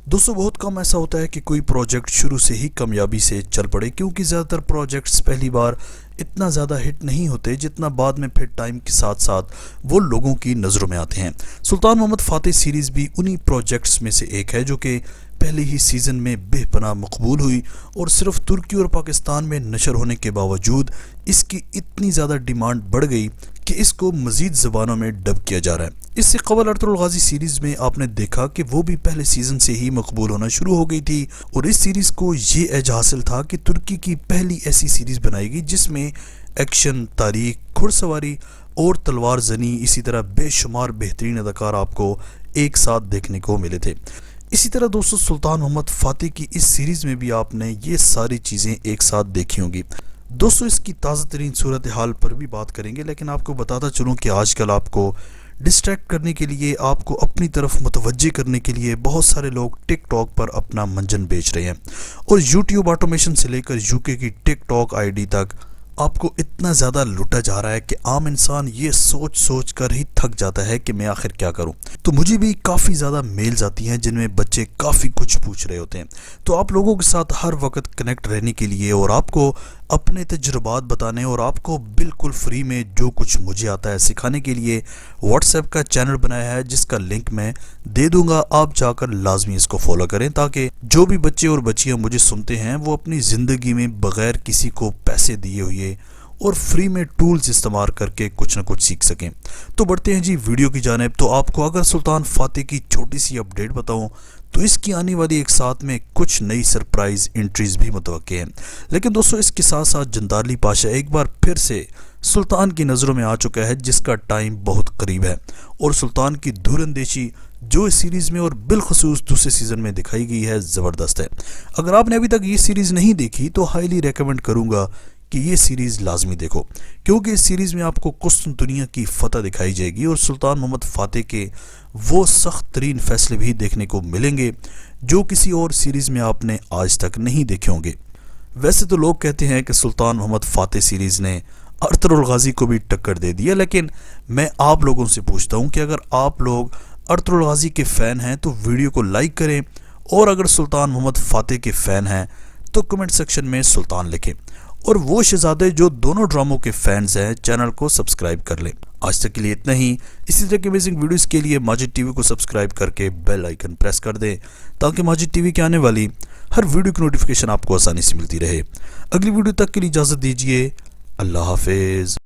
दोस्तों बहुत कम ऐसा होता है कि कोई प्रोजेक्ट शुरू से ही कामयाबी से चल पड़े, क्योंकि ज़्यादातर प्रोजेक्ट्स पहली बार इतना ज़्यादा हिट नहीं होते जितना बाद में फिर टाइम के साथ साथ वो लोगों की नज़रों में आते हैं। सुल्तान मोहम्मद फ़ातेह सीरीज़ भी उन्हीं प्रोजेक्ट्स में से एक है जो कि पहले ही सीज़न में बेपनाह मकबूल हुई और सिर्फ तुर्की और पाकिस्तान में नशर होने के बावजूद इसकी इतनी ज़्यादा डिमांड बढ़ गई कि इसको मज़ीद ज़बानों में डब किया जा रहा है। इससे कबल अर्तुगरुल गाज़ी सीरीज़ में आपने देखा कि वो भी पहले सीज़न से ही मकबूल होना शुरू हो गई थी और इस सीरीज़ को ये एज हासिल था कि तुर्की की पहली ऐसी सीरीज़ बनाएगी जिसमें एक्शन, तारीख, घुड़सवारी और तलवार जनी, इसी तरह बेशुमार बेहतरीन अदाकार आपको एक साथ देखने को मिले थे। इसी तरह दोस्तों सुल्तान मोहम्मद फ़ातेह की इस सीरीज़ में भी आपने ये सारी चीज़ें एक साथ देखी होंगी। दोस्तों इसकी ताज़ा तरीन सूरत हाल पर भी बात करेंगे, लेकिन आपको बताता चलूँ कि आजकल आपको डिस्ट्रैक्ट करने के लिए, आपको अपनी तरफ मुतवज्जे करने के लिए बहुत सारे लोग टिक टॉक पर अपना मंजन बेच रहे हैं और यूट्यूब ऑटोमेशन से लेकर यूके की टिक टॉक आईडी तक आपको इतना ज़्यादा लुटा जा रहा है कि आम इंसान ये सोच सोच कर ही थक जाता है कि मैं आखिर क्या करूं। तो मुझे भी काफ़ी ज़्यादा मेल्स आती हैं जिनमें बच्चे काफ़ी कुछ पूछ रहे होते हैं। तो आप लोगों के साथ हर वक्त कनेक्ट रहने के लिए और आपको अपने तजुर्बात बताने और आपको बिल्कुल फ्री में जो कुछ मुझे आता है सिखाने के लिए व्हाट्सएप का चैनल बनाया है, जिसका लिंक मैं दे दूंगा। आप जाकर लाजमी इसको फॉलो करें ताकि जो भी बच्चे और बच्चियां मुझे सुनते हैं वो अपनी ज़िंदगी में बग़ैर किसी को पैसे दिए हुए और फ्री में टूल्स इस्तेमाल करके कुछ ना कुछ सीख सकें। तो बढ़ते हैं जी वीडियो की जानिब। तो आपको अगर सुल्तान फ़ातेह की छोटी सी अपडेट बताऊं तो इसकी आने वाली एक साथ में कुछ नई सरप्राइज एंट्रीज भी मुतवक्के हैं। लेकिन दोस्तों इसके साथ साथ जंदारली पाशा एक बार फिर से सुल्तान की नज़रों में आ चुका है, जिसका टाइम बहुत करीब है और सुल्तान की धुरंदेशी जो इस सीरीज़ में और बिलखसूस दूसरे सीज़न में दिखाई गई है ज़बरदस्त है। अगर आपने अभी तक ये सीरीज़ नहीं देखी तो हाईली रेकमेंड करूँगा कि ये सीरीज़ लाजमी देखो, क्योंकि इस सीरीज़ में आपको कुस्तुन दुनिया की फतह दिखाई जाएगी और सुल्तान मोहम्मद फ़ातेह के वो सख्त तरीन फैसले भी देखने को मिलेंगे जो किसी और सीरीज़ में आपने आज तक नहीं देखे होंगे। वैसे तो लोग कहते हैं कि सुल्तान मोहम्मद फ़ातेह सीरीज़ ने अर्तुगरुल गाज़ी को भी टक्कर दे दिया, लेकिन मैं आप लोगों से पूछता हूँ कि अगर आप लोग अर्तुगरुल गाज़ी के फ़ैन हैं तो वीडियो को लाइक करें और अगर सुल्तान मोहम्मद फ़ातेह के फ़ैन हैं तो कमेंट सेक्शन में सुल्तान लिखें और वो शहजादे जो दोनों ड्रामों के फैंस हैं चैनल को सब्सक्राइब कर लें। आज तक के लिए इतना ही। इसी तरह के अमेजिंग वीडियोस के लिए माजिद टीवी को सब्सक्राइब करके बेल आइकन प्रेस कर दें ताकि माजिद टीवी के आने वाली हर वीडियो की नोटिफिकेशन आपको आसानी से मिलती रहे। अगली वीडियो तक के लिए इजाज़त दीजिए। अल्लाह हाफिज़।